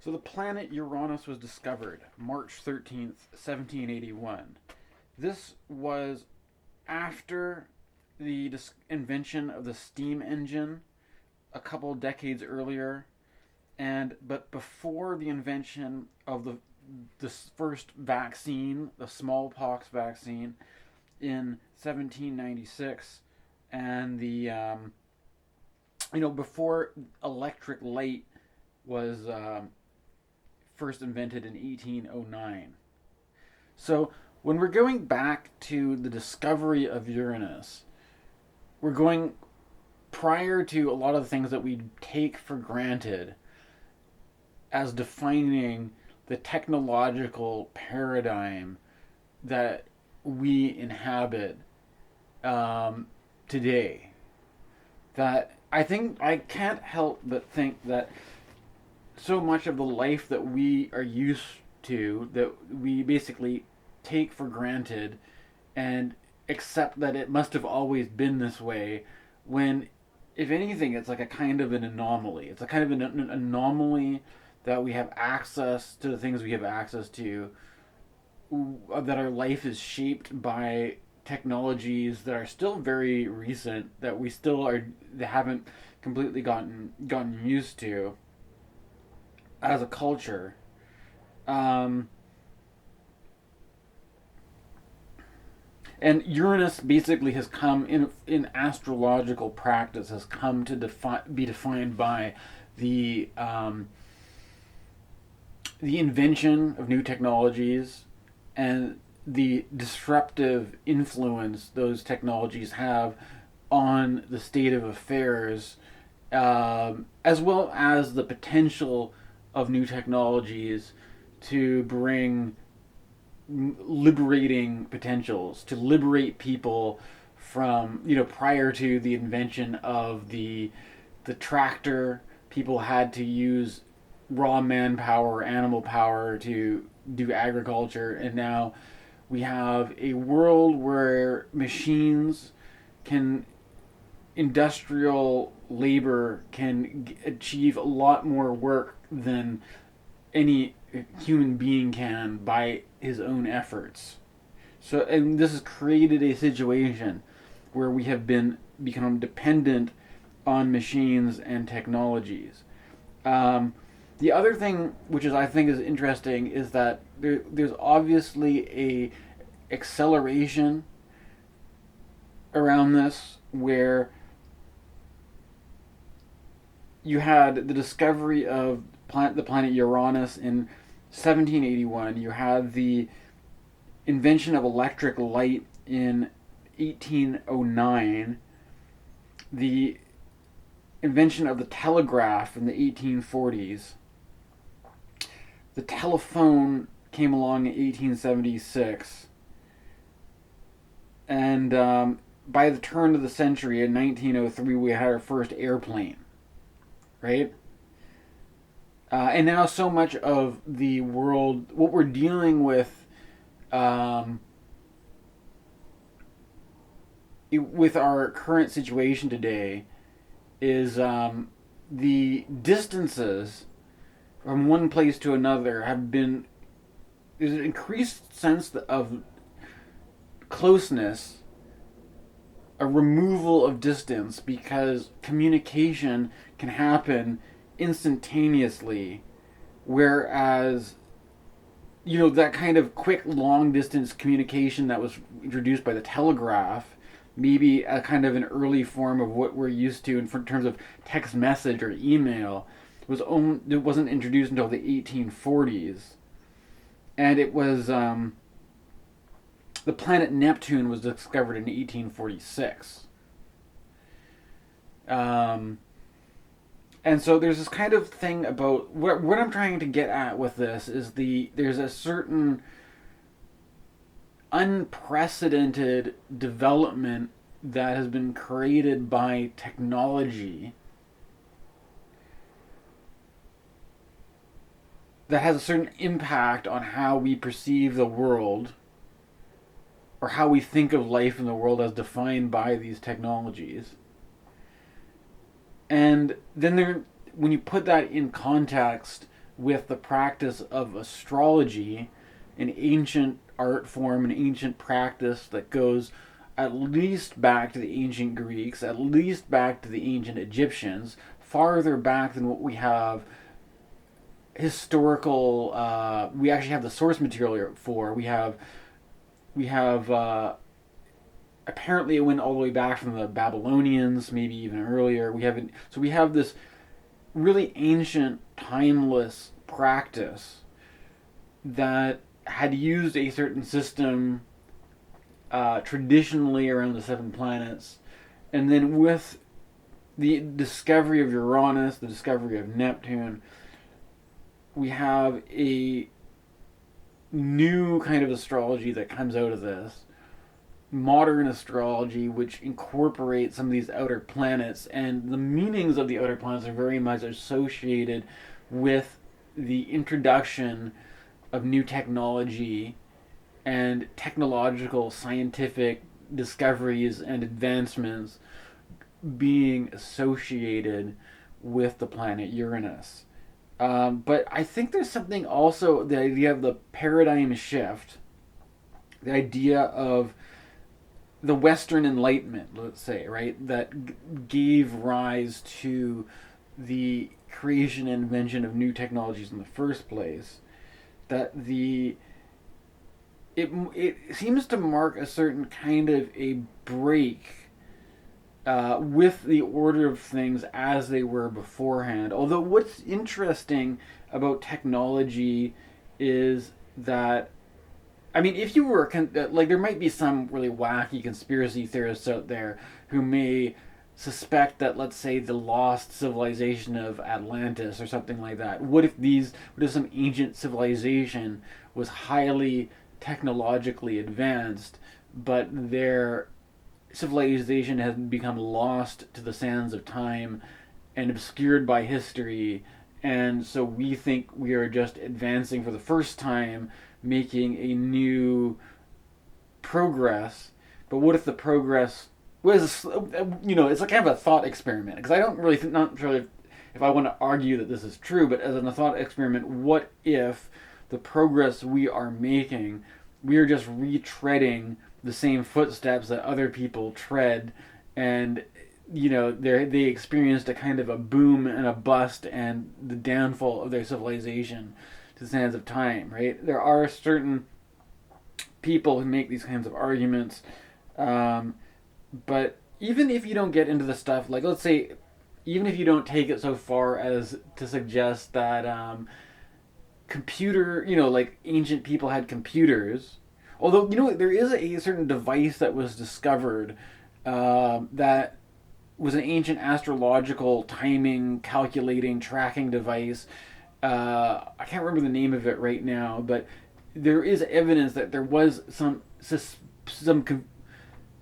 So the planet Uranus was discovered March 13th, 1781. This was after the invention of the steam engine a couple decades earlier, but before the invention of the first vaccine, the smallpox vaccine, in 1796, and before electric light was first invented in 1809. So when we're going back to the discovery of Uranus, we're going prior to a lot of the things that we take for granted as defining the technological paradigm that we inhabit today. That I can't help but think that so much of the life that we are used to, that we basically take for granted and accept that it must have always been this way, when if anything it's like a kind of an anomaly. It's a kind of an anomaly that we have access to the things we have access to, that our life is shaped by technologies that are still very recent, that we still are that haven't completely gotten used to as a culture. Um, and Uranus basically has come in astrological practice, has come to be defined by the invention of new technologies and the disruptive influence those technologies have on the state of affairs, as well as the potential of new technologies to bring liberating potentials, to liberate people from, prior to the invention of the tractor, people had to use raw manpower, animal power to do agriculture, and now we have a world where machines can, industrial labor can achieve a lot more work than any human being can by his own efforts. So, and this has created a situation where we have become dependent on machines and technologies. The other thing, which is I think is interesting, is that there's obviously a acceleration around this, where you had the discovery of the planet Uranus in 1781. You had the invention of electric light in 1809. The invention of the telegraph in the 1840s. The telephone came along in 1876. And by the turn of the century, in 1903, we had our first airplane. Right? And now so much of the world, what we're dealing with our current situation today, is the distances from one place to another there's an increased sense of closeness, a removal of distance, because communication can happen instantaneously, whereas that kind of quick long distance communication that was introduced by the telegraph, maybe a kind of an early form of what we're used to in terms of text message or email, it wasn't introduced until the 1840s. And it was the planet Neptune was discovered in 1846. And so there's this kind of thing about what I'm trying to get at with this is there's a certain unprecedented development that has been created by technology that has a certain impact on how we perceive the world, or how we think of life in the world as defined by these technologies. And then when you put that in context with the practice of astrology, an ancient art form, an ancient practice that goes at least back to the ancient Greeks, at least back to the ancient Egyptians, farther back than what we have historical. We actually have the source material for. We have apparently it went all the way back from the Babylonians, maybe even earlier. We have this really ancient, timeless practice that had used a certain system traditionally around the seven planets, and then with the discovery of Uranus, the discovery of Neptune, we have a new kind of astrology that comes out of this modern astrology, which incorporates some of these outer planets, and the meanings of the outer planets are very much associated with the introduction of new technology and technological scientific discoveries and advancements being associated with the planet Uranus. But I think there's something also, the idea of the paradigm shift, the idea of the Western Enlightenment, let's say, right, that gave rise to the creation and invention of new technologies in the first place. That it seems to mark a certain kind of a break with the order of things as they were beforehand. Although what's interesting about technology is that, I mean, if you were like, there might be some really wacky conspiracy theorists out there who may suspect that, let's say, the lost civilization of Atlantis or something like that. What if some ancient civilization was highly technologically advanced, but their civilization has become lost to the sands of time and obscured by history, and so we think we are just advancing for the first time, making a new progress. But what if the progress was, it's like kind of a thought experiment, because I don't really not sure if I want to argue that this is true, but as a thought experiment, what if the progress we are making, we are just retreading the same footsteps that other people tread, and they experienced a kind of a boom and a bust and the downfall of their civilization to the sands of time, right? There are certain people who make these kinds of arguments, but even if you don't get into the stuff, like, let's say, even if you don't take it so far as to suggest that like ancient people had computers, although, there is a certain device that was discovered that was an ancient astrological timing, calculating, tracking device. I can't remember the name of it right now, but there is evidence that there was some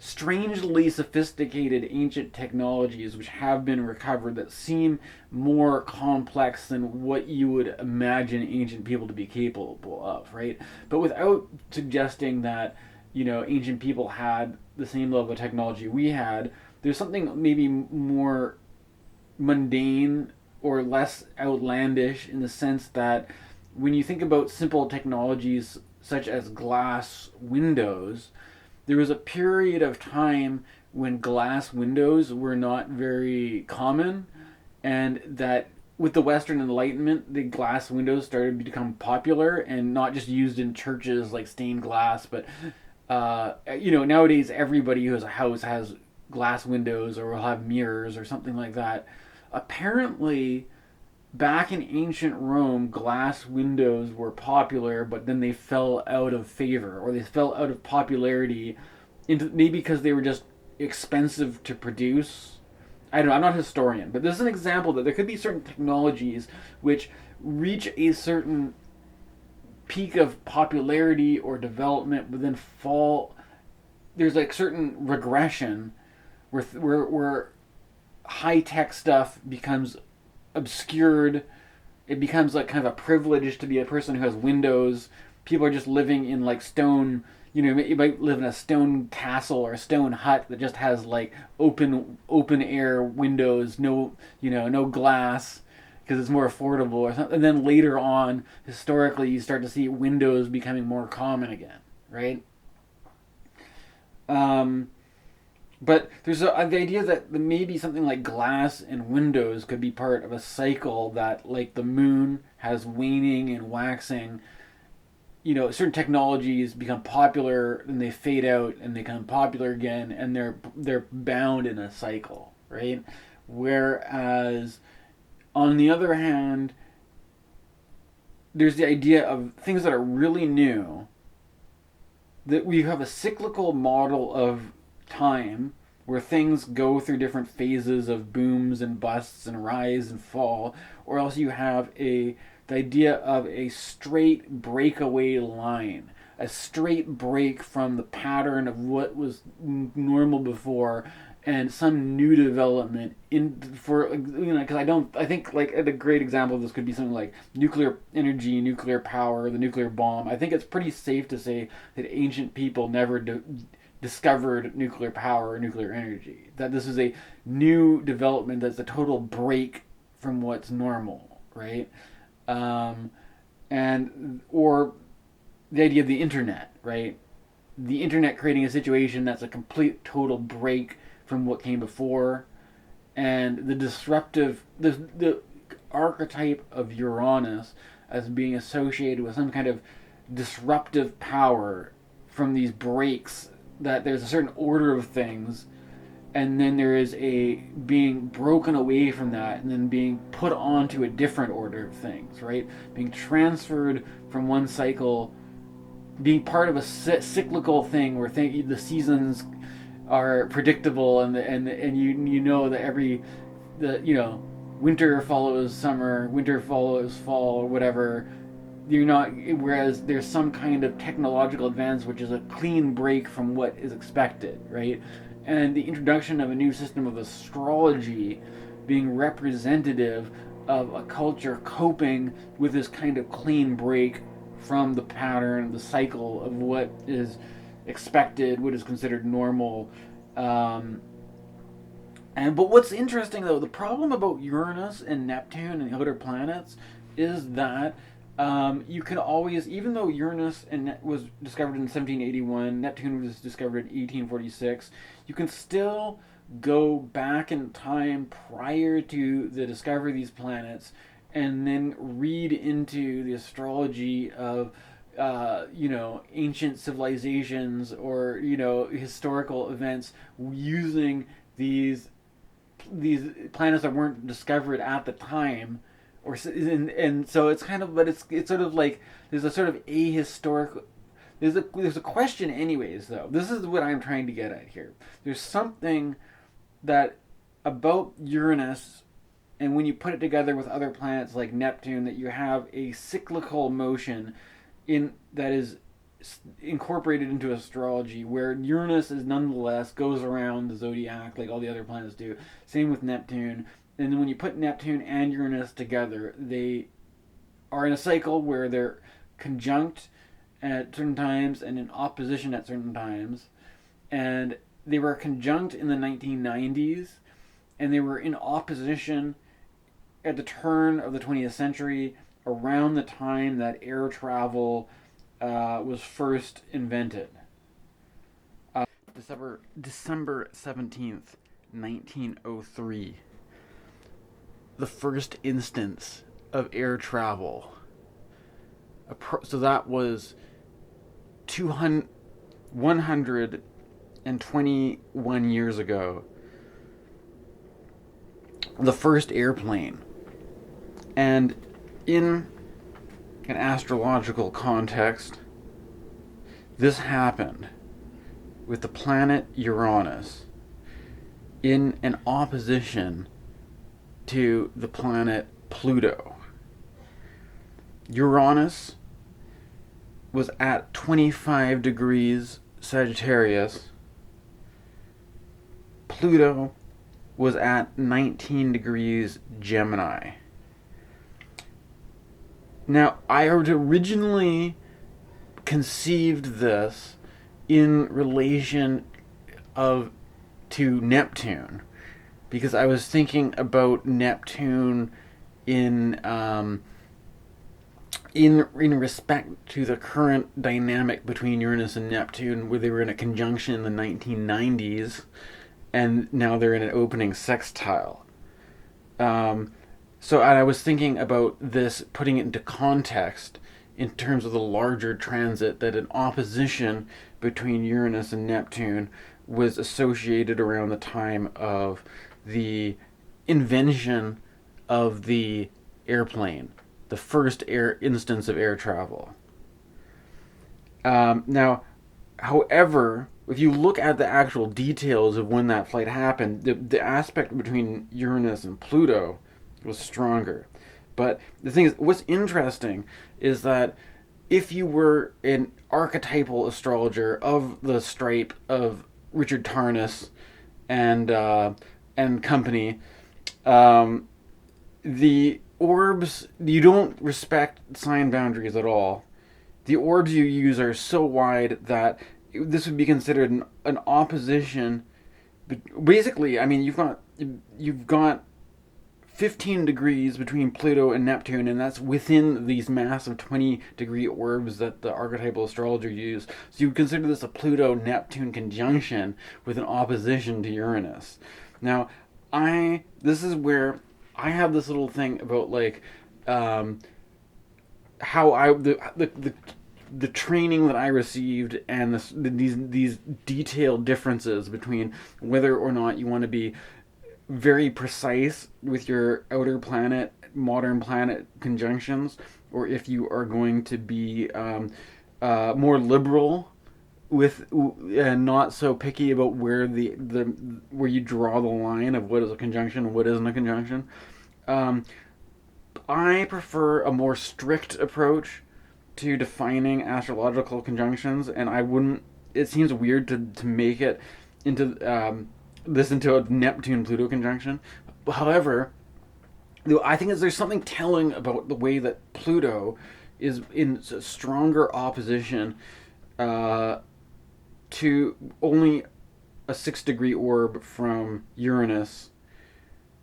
strangely sophisticated ancient technologies which have been recovered that seem more complex than what you would imagine ancient people to be capable of, right? But without suggesting that, ancient people had the same level of technology we had, there's something maybe more mundane or less outlandish in the sense that when you think about simple technologies such as glass windows, there was a period of time when glass windows were not very common, and that with the Western Enlightenment, the glass windows started to become popular and not just used in churches like stained glass, but nowadays everybody who has a house has glass windows or will have mirrors or something like that. Apparently, back in ancient Rome, glass windows were popular, but then they fell out of favor, or they fell out of popularity, maybe because they were just expensive to produce. I don't know, I'm not a historian, but this is an example that there could be certain technologies which reach a certain peak of popularity or development, but then fall. There's like certain regression where high tech stuff becomes obscured. It becomes like kind of a privilege to be a person who has windows. People are just living in like stone. You might live in a stone castle or a stone hut that just has like open air windows, no glass, because it's more affordable or something. And then later on, historically, you start to see windows becoming more common again, right? Um, but there's the idea that maybe something like glass and windows could be part of a cycle that, like the moon, has waning and waxing. Certain technologies become popular and they fade out and they become popular again, and they're bound in a cycle, right? Whereas, on the other hand, there's the idea of things that are really new, that we have a cyclical model of time where things go through different phases of booms and busts and rise and fall, or else you have the idea of a straight breakaway line, a straight break from the pattern of what was normal before, and some new development because I think like a great example of this could be something like nuclear energy, nuclear power, the nuclear bomb. I think it's pretty safe to say that ancient people never discovered nuclear power or nuclear energy. That this is a new development that's a total break from what's normal, right? Or the idea of the internet, right? The internet creating a situation that's a complete total break from what came before, and the archetype of Uranus as being associated with some kind of disruptive power from these breaks, that there's a certain order of things, and then there is a being broken away from that and then being put onto a different order of things, right? Being transferred from one cycle, being part of a cyclical thing where the seasons are predictable, and you know that winter follows summer, winter follows fall, or whatever. You're not Whereas there's some kind of technological advance which is a clean break from what is expected, right? And the introduction of a new system of astrology being representative of a culture coping with this kind of clean break from the pattern, the cycle of what is expected, what is considered normal. But what's interesting, though, the problem about Uranus and Neptune and the other planets is that you can always, even though Uranus was discovered in 1781, Neptune was discovered in 1846, you can still go back in time prior to the discovery of these planets and then read into the astrology of ancient civilizations or historical events using these planets that weren't discovered at the time, and so it's kind of, but it's sort of like there's a sort of ahistorical. There's a question, anyways. Though this is what I'm trying to get at here. There's something that about Uranus, and when you put it together with other planets like Neptune, that you have a cyclical motion in that is incorporated into astrology, where Uranus is nonetheless goes around the zodiac like all the other planets do. Same with Neptune. And when you put Neptune and Uranus together, they are in a cycle where they're conjunct at certain times and in opposition at certain times. And they were conjunct in the 1990s, and they were in opposition at the turn of the 20th century, around the time that air travel was first invented. December 17th, 1903. The first instance of air travel. So that was 121 years ago. The first airplane. And in an astrological context, this happened with the planet Uranus in an opposition to the planet Pluto. Uranus was at 25 degrees Sagittarius. Pluto was at 19 degrees Gemini. Now, I had originally conceived this in relation to Neptune, because I was thinking about Neptune in in respect to the current dynamic between Uranus and Neptune, where they were in a conjunction in the 1990s, and now they're in an opening sextile. Um, so I was thinking about this, putting it into context in terms of the larger transit, that an opposition between Uranus and Neptune was associated around the time of the invention of the airplane, the first air instance of air travel. Now, however, if you look at the actual details of when that flight happened, the aspect between Uranus and Pluto was stronger. But the thing is, what's interesting is that if you were an archetypal astrologer of the stripe of Richard Tarnas and company, um, the orbs, you don't respect sign boundaries at all. The orbs you use are so wide that this would be considered an opposition. Basically, I mean, you've got 15 degrees between Pluto and Neptune, and that's within these massive 20-degree orbs that the archetypal astrologer used. So you would consider this a Pluto-Neptune conjunction with an opposition to Uranus. Now, this is where I have this little thing about, like, how the training that I received, and these detailed differences between whether or not you want to be very precise with your outer planet, modern planet conjunctions, or if you are going to be more liberal with, and not so picky about where the where you draw the line of what is a conjunction and what isn't a conjunction. Um, I prefer a more strict approach to defining astrological conjunctions, and I wouldn't. It seems weird to make it into this into a Neptune Pluto conjunction. However, I think there's something telling about the way that Pluto is in stronger opposition uh, to only a 6-degree orb from Uranus,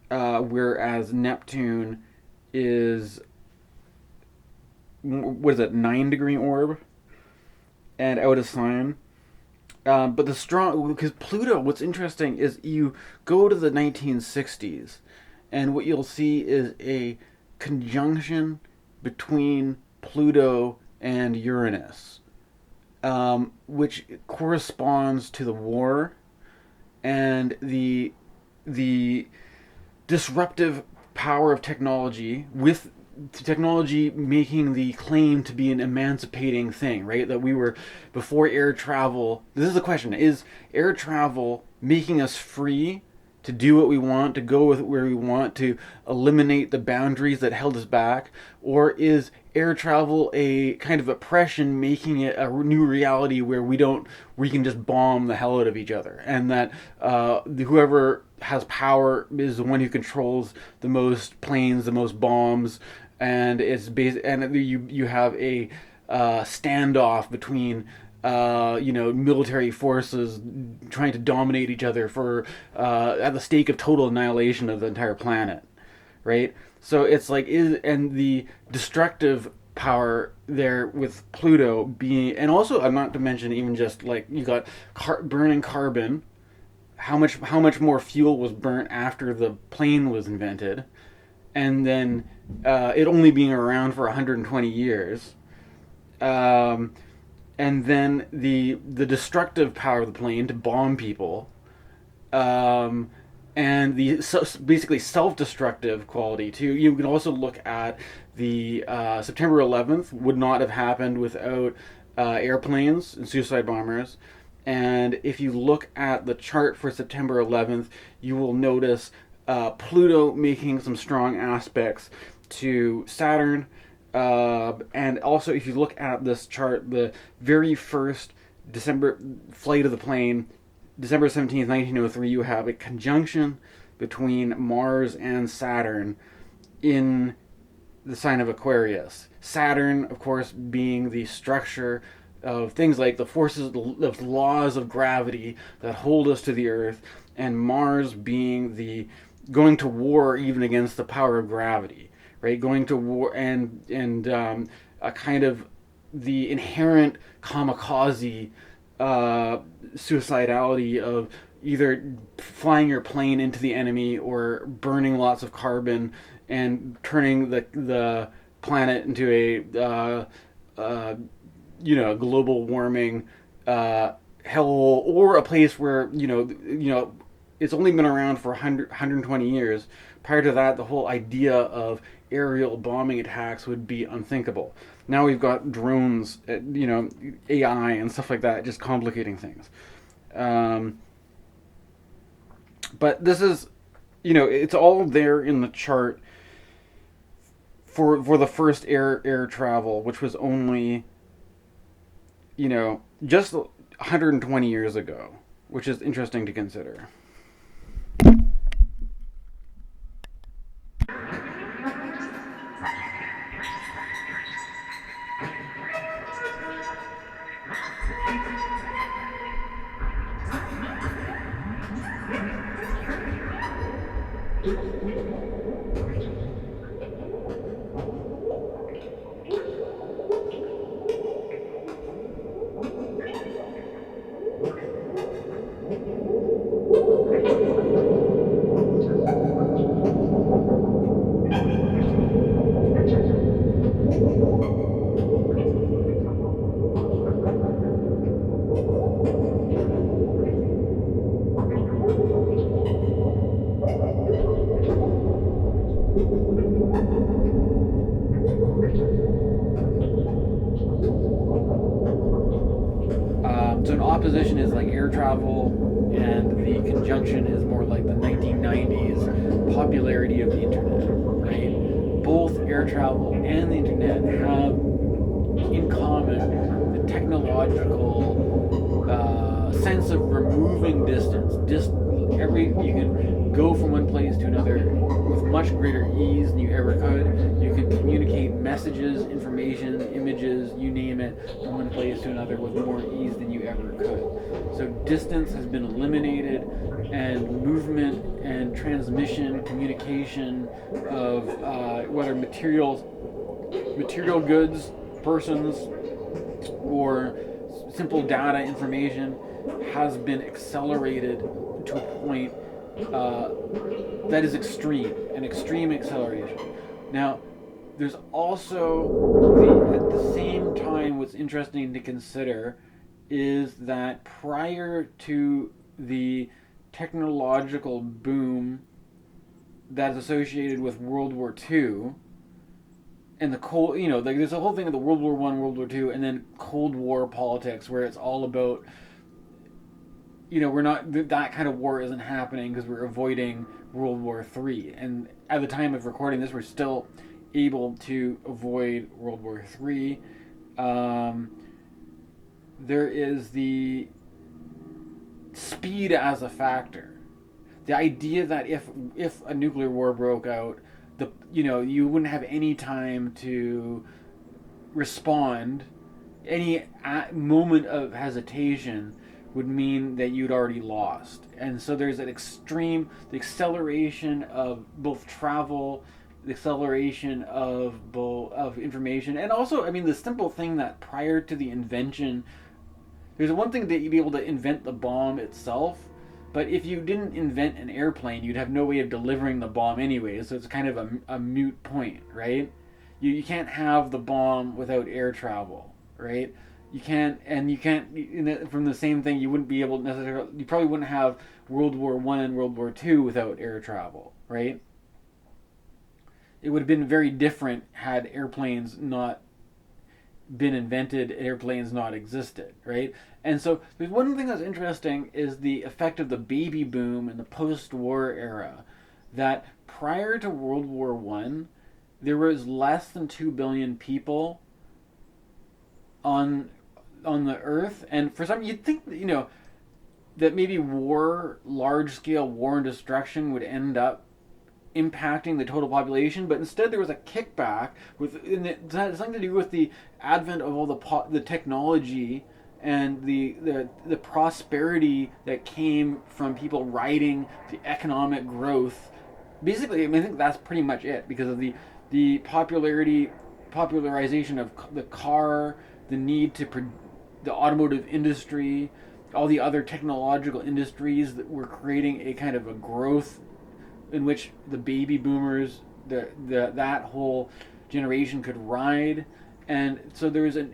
whereas Neptune is, what is it, 9-degree orb and out of sign. But the strong, because Pluto, what's interesting is you go to the 1960s, and what you'll see is a conjunction between Pluto and Uranus, which corresponds to the war and the disruptive power of technology, with technology making the claim to be an emancipating thing, right? That we were, before air travel, this is the question, is air travel making us free to do what we want, to go with where we want, to eliminate the boundaries that held us back? Or is air travel a kind of oppression, making it a new reality where we can just bomb the hell out of each other, and that whoever has power is the one who controls the most planes, the most bombs, and and you have a standoff between military forces trying to dominate each other for at the stake of total annihilation of the entire planet, right? So it's like, and the destructive power there with Pluto being, and also, I'm not to mention, even just like, you got burning carbon, how much more fuel was burnt after the plane was invented, and then it only being around for 120 years. Um, and then the destructive power of the plane to bomb people, um, and the basically self-destructive quality too. You can also look at the September 11th would not have happened without airplanes and suicide bombers. And if you look at the chart for September 11th, you will notice Pluto making some strong aspects to Saturn. And also, if you look at this chart, the very first December flight of the plane, December 17th, 1903, you have a conjunction between Mars and Saturn in the sign of Aquarius. Saturn, of course, being the structure of things like the forces, the laws of gravity that hold us to the Earth, and Mars being the going to war even against the power of gravity, right? Going to war and a kind of the inherent kamikaze suicidality of either flying your plane into the enemy or burning lots of carbon and turning the planet into a global warming hellhole, or a place where it's only been around for 120 years. Prior to that, the whole idea of aerial bombing attacks would be unthinkable. Now we've got drones, AI and stuff like that, just complicating things. But this is, it's all there in the chart for the first air travel, which was only, just 120 years ago, which is interesting to consider. So an opposition is like air travel, and the conjunction is more like the 1990s popularity of the internet, right? Both air travel and the internet have in common the technological sense of removing distance. You can go from one place to another with much greater ease than you ever could. You can communicate messages, information, images, you name it, from one place to another with more ease than you ever could. So distance has been eliminated, and movement and transmission, communication of whether material goods, persons, or simple data information has been accelerated to a point that is an extreme acceleration. Now, there's also, at the same time, what's interesting to consider is that prior to the technological boom that's associated with World War II, and the cold, there's a whole thing of the World War One, World War II, and then Cold War politics, where it's all about, we're not, that kind of war isn't happening because we're avoiding World War III. And at the time of recording this, we're still able to avoid World War III. There is the speed as a factor. The idea that if a nuclear war broke out, you wouldn't have any time to respond. Any moment of hesitation would mean that you'd already lost. And so there's the acceleration of both travel, the acceleration of information, and also, the simple thing that prior to the invention, there's one thing that you'd be able to invent the bomb itself, but if you didn't invent an airplane, you'd have no way of delivering the bomb anyway, so it's kind of a moot point, right? You can't have the bomb without air travel, right? You can't, from the same thing, you wouldn't be able to necessarily, you probably wouldn't have World War I and World War II without air travel, right? It would have been very different had airplanes not been invented, airplanes not existed, right? And so there's one thing that's interesting is the effect of the baby boom in the post-war era, that prior to World War One, there was less than 2 billion people on the earth, and for some, you'd think that maybe large scale war and destruction would end up impacting the total population, but instead there was a kickback and it had something to do with the advent of all the technology and the prosperity that came from people riding the economic growth. Basically, I think that's pretty much it, because of the the popularization of the car, the need to the automotive industry, all the other technological industries that were creating a kind of a growth in which the baby boomers, that whole generation could ride. And so there's a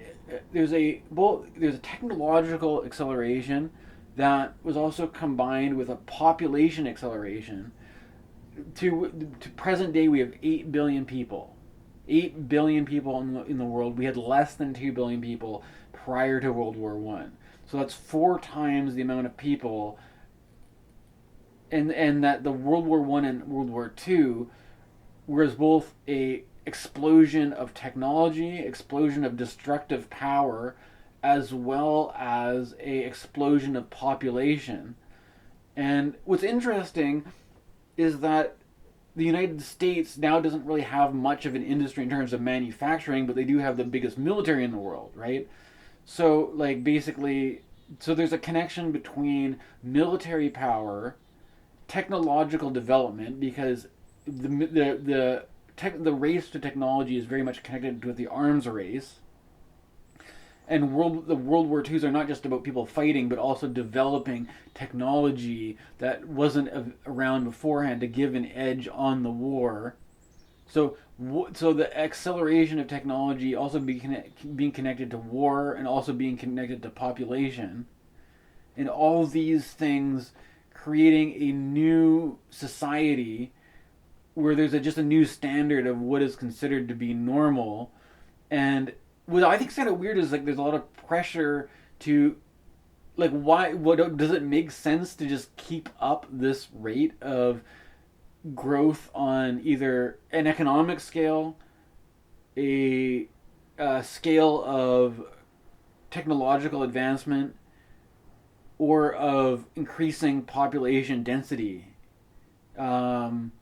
technological acceleration that was also combined with a population acceleration. To present day, we have 8 billion people. 8 billion people in the world. We had less than 2 billion people prior to World War One. So that's 4 times the amount of people, and that the World War One and World War Two was both a explosion of technology, explosion of destructive power, as well as a explosion of population. And what's interesting is that the United States now doesn't really have much of an industry in terms of manufacturing, but they do have the biggest military in the world, right? So, like, basically, so there's a connection between military power, technological development, because the race to technology is very much connected with the arms race, and the World War Twos are not just about people fighting, but also developing technology that wasn't around beforehand to give an edge on the war. So, so the acceleration of technology also being connected to war and also being connected to population, and all these things creating a new society where there's just a new standard of what is considered to be normal. And what I think is kind of weird is like there's a lot of pressure to, like, why, what does it make sense to just keep up this rate of growth on either an economic scale, a, a scale of technological advancement, or of increasing population density? Um,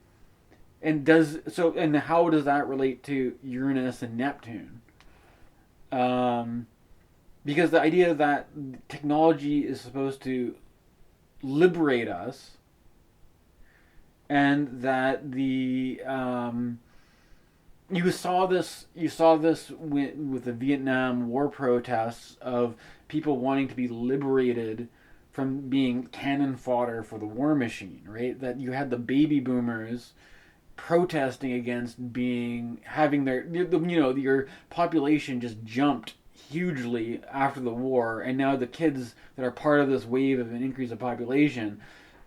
and how does that relate to Uranus and Neptune? Um, because the idea that technology is supposed to liberate us, and that you saw this with the Vietnam War protests of people wanting to be liberated from being cannon fodder for the war machine, right? That you had the baby boomers protesting against having your population just jumped hugely after the war, and now the kids that are part of this wave of an increase of population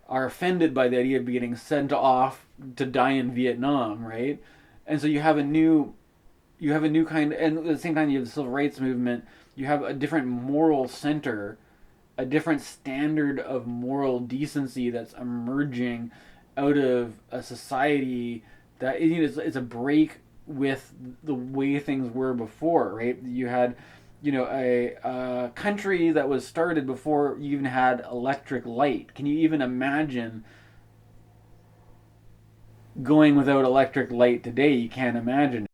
are offended by the idea of getting sent off to die in Vietnam, right? And so you have a new kind, and at the same time you have the civil rights movement. You have a different moral center, a different standard of moral decency that's emerging out of a society that is a break with the way things were before, right? You had, a country that was started before you even had electric light. Can you even imagine going without electric light today? You can't imagine.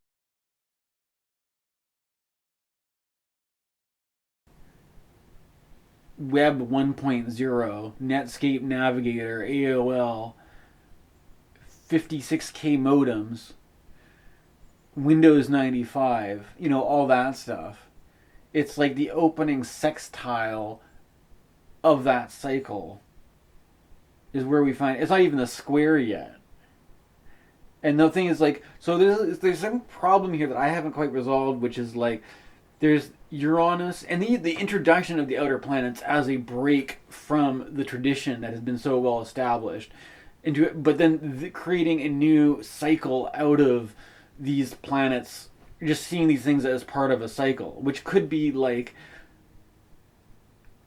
Web 1.0, Netscape Navigator, AOL, 56K modems, Windows 95, all that stuff. It's like the opening sextile of that cycle is where we find it's not even the square yet. And the thing is, like, so there's some problem here that I haven't quite resolved, which is like there's Uranus and the introduction of the outer planets as a break from the tradition that has been so well established into it, but then creating a new cycle out of these planets, just seeing these things as part of a cycle, which could be like,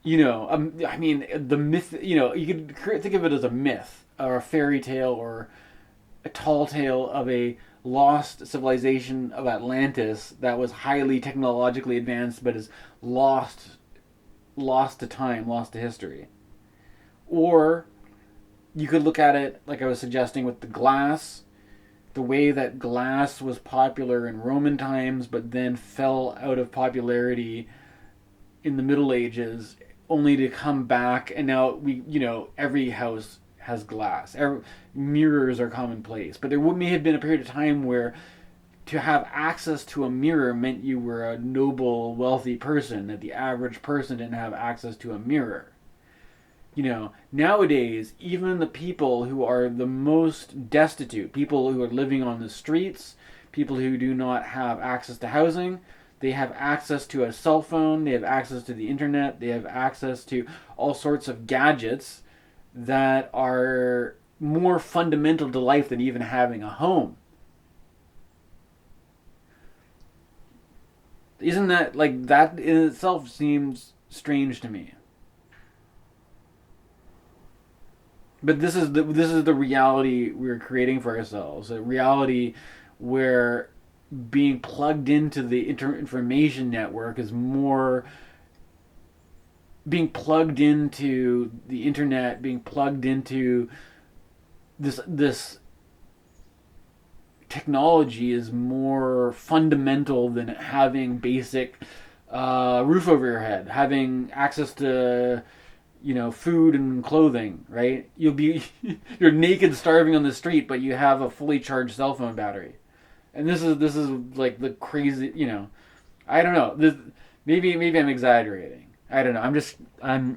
I mean, the myth, you could think of it as a myth or a fairy tale or a tall tale of a lost civilization of Atlantis that was highly technologically advanced but is lost to time, lost to history. Or you could look at it like I was suggesting with the glass, the way that glass was popular in Roman times but then fell out of popularity in the Middle Ages, only to come back, and now every house has glass. Mirrors are commonplace, but there may have been a period of time where to have access to a mirror meant you were a noble, wealthy person, that the average person didn't have access to a mirror. Nowadays, even the people who are the most destitute, people who are living on the streets, people who do not have access to housing, they have access to a cell phone, they have access to the internet, they have access to all sorts of gadgets that are more fundamental to life than even having a home. Isn't that, like, that in itself seems strange to me? But this is the reality we're creating for ourselves. A reality where being plugged into the information network is more, being plugged into the internet, being plugged into this technology is more fundamental than having basic roof over your head, having access to food and clothing. Right? You're naked, starving on the street, but you have a fully charged cell phone battery. And this is like the crazy. I don't know. Maybe I'm exaggerating. I don't know. I'm